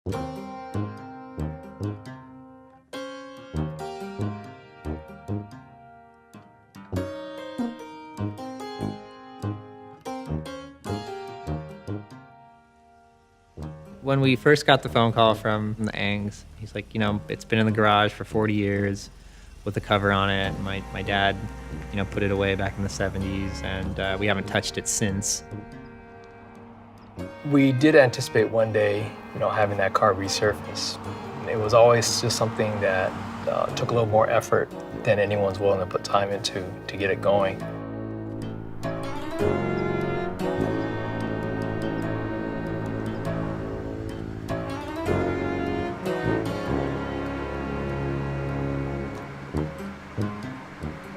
When we first got the phone call from the Angs, he's like, it's been in the garage for 40 years with the cover on it. And my dad, put it away back in the 70s, and we haven't touched it since. We did anticipate one day, having that car resurface. It was always just something that took a little more effort than anyone's willing to put time into to get it going.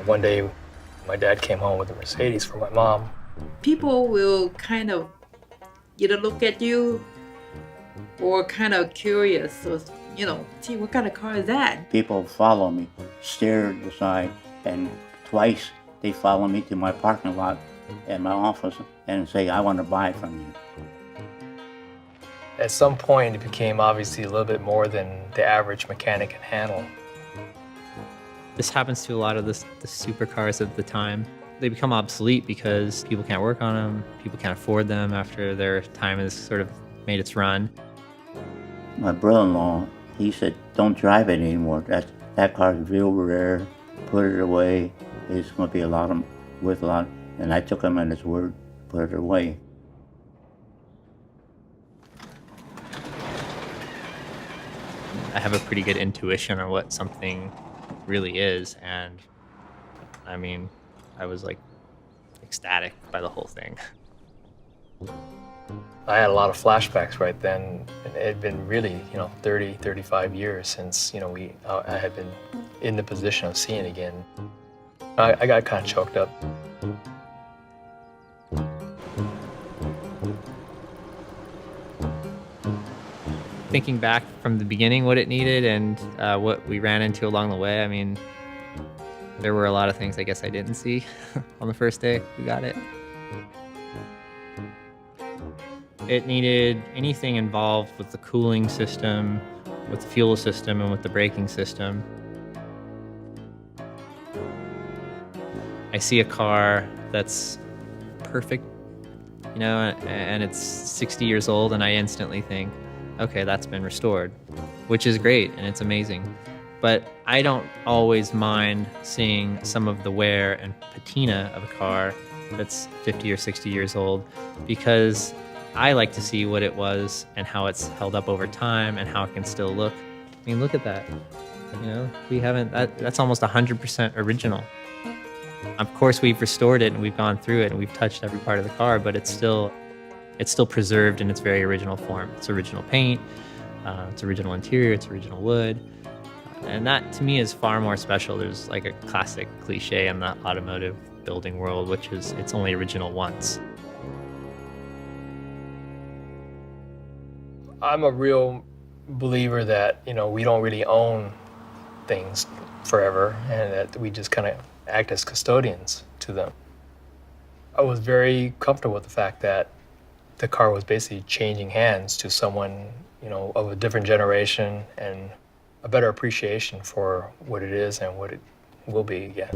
One day, my dad came home with a Mercedes for my mom. People will kind of either look at you or kind of curious, or, see what kind of car is that? People follow me, stare at the side, and twice they follow me to my parking lot at my office and say, I want to buy it from you. At some point, it became obviously a little bit more than the average mechanic can handle. This happens to a lot of the supercars of the time. They become obsolete because people can't work on them, people can't afford them after their time has sort of made its run. My brother-in-law, he said, don't drive it anymore. That car's real rare. Put it away. It's going to be worth a lot. And I took him at his word, put it away. I have a pretty good intuition on what something really is, and I was like ecstatic by the whole thing. I had a lot of flashbacks right then, and it had been really, 30, 35 years since, I had been in the position of seeing it again. I got kind of choked up. Thinking back from the beginning what it needed and what we ran into along the way, there were a lot of things I guess I didn't see on the first day we got it. It needed anything involved with the cooling system, with the fuel system, and with the braking system. I see a car that's perfect, and it's 60 years old, and I instantly think, okay, that's been restored, which is great and it's amazing. But I don't always mind seeing some of the wear and patina of a car that's 50 or 60 years old, because I like to see what it was and how it's held up over time and how it can still look. Look at that. We haven't, that's almost 100% original. Of course, we've restored it and we've gone through it and we've touched every part of the car, but it's still preserved in its very original form. It's original paint, it's original interior, it's original wood. And that to me is far more special. There's like a classic cliche in the automotive building world, which is it's only original once. I'm a real believer that, we don't really own things forever, and that we just kind of act as custodians to them. I was very comfortable with the fact that the car was basically changing hands to someone, of a different generation, and a better appreciation for what it is and what it will be again.